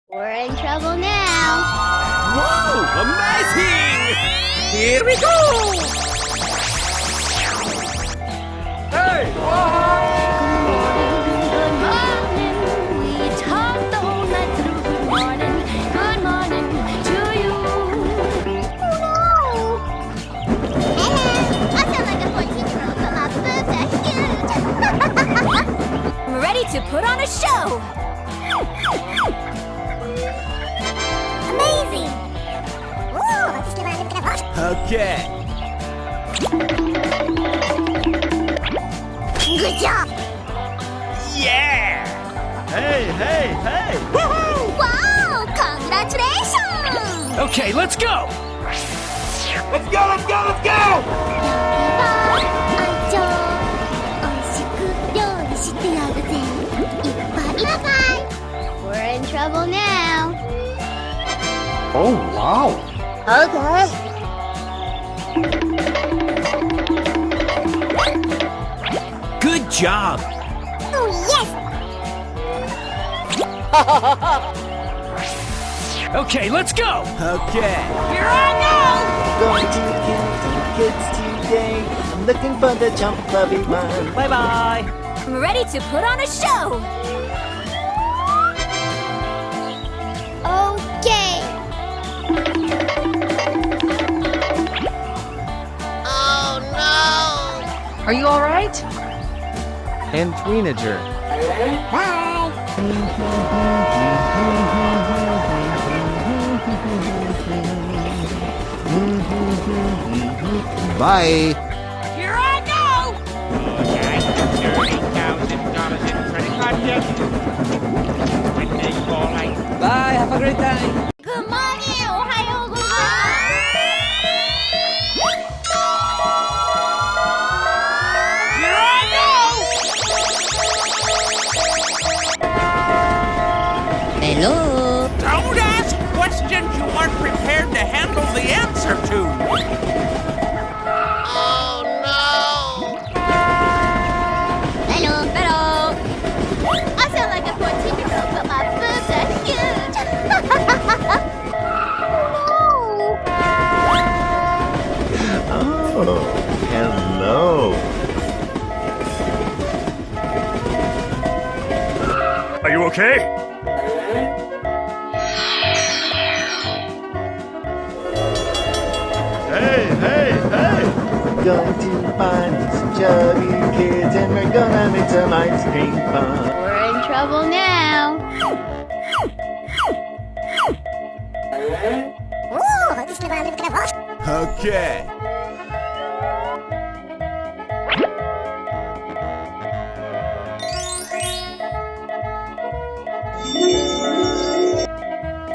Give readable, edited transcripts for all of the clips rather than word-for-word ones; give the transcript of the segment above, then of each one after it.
We're in trouble now. Whoa! Amazing! Here we go! Hey! Good morning. We talked the whole night through. Good morning to you. Oh no! Hello. I sound like a 14-year-old, but my boobs are huge. I'm ready to put on a show. Amazing. Okay. Good job. Yeah! Hey, hey, hey! Woohoo! Wow! Congratulations. Okay, let's go! Let's go, let's go, let's go! 美味しく料理してやるぜ。いっぱい。バイバイ。We're in trouble now. Oh, wow! Okay. Good job! Oh yes. Okay, let's go! Okay. Here I go. Going to kids today. I'm looking for the jump lovey one. Bye-bye! I'm ready to put on a show. Okay. Oh no. Are you all right? And Tweenager. Bye. Bye. Here I go. Bye, have a great time. Good morning. おはようございます。Hello. Don't ask questions you aren't prepared to handle the answer to! Hello. I sound like a 14-year-old, but my boobs are huge. Oh, hello. Are you okay? Hey, hey, hey! Going to find some chubby kids and we're gonna make some ice cream fun. We're in trouble now. Okay.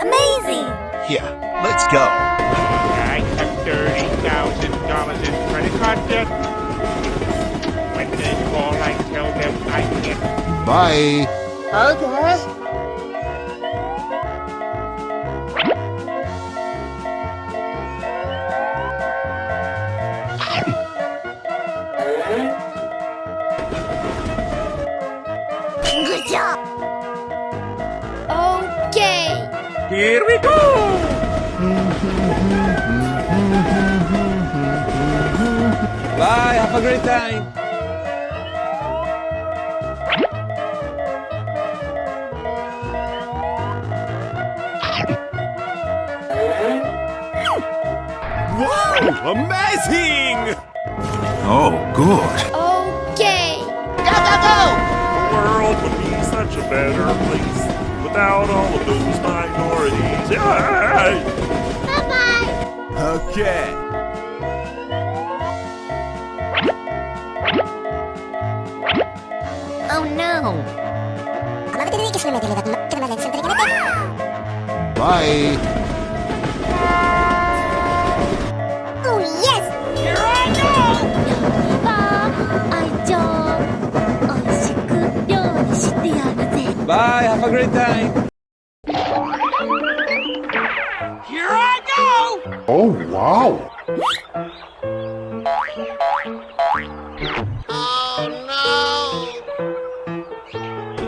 Amazing. Yeah, let's go. I have $30,000 in credit card debt. When they call, I tell them I can't. Bye. Okay. Good job. Okay. Here we go! Bye, have a great time. Wow! Amazing! Oh, good. Okay. The world would be such a better place without all of those minorities. Yay! Bye-bye. Okay. Oh no. Bye. Oh yes. Here I go. 美味しく料理してやるぜ。 Bye, have a great time. Here I go! Oh, wow.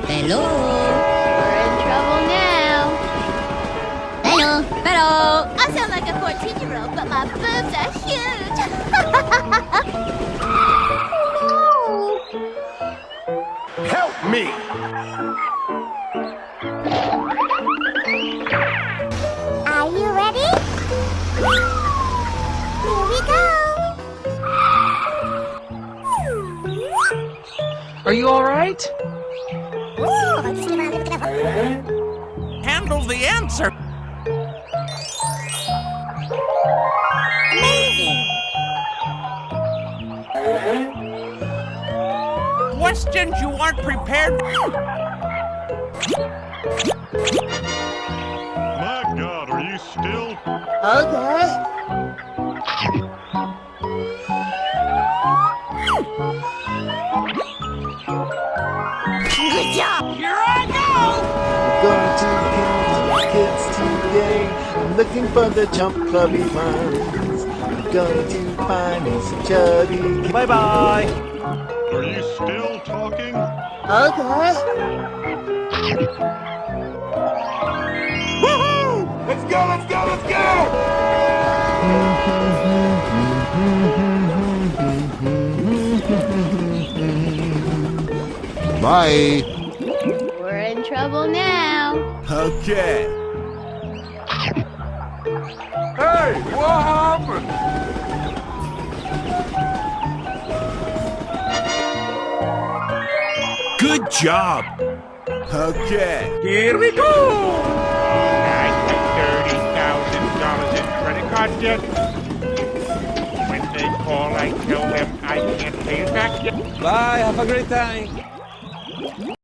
Hello. We're in trouble now. right? Handle the answer. Amazing! Questions you aren't prepared. My God, are you still? Good job! Here I go! Going to the kids today. I'm looking for the chump clubby ones. I'm going to find me some chubby kids. Bye bye. Are you still talking? Woohoo! Let's go, let's go, let's go! Bye. We're in trouble now. Okay. Hey, what happened? Good job. Okay. Here we go! I have $30,000 in credit card debt. When they call, I tell them I can't pay it back yet. Bye, have a great time.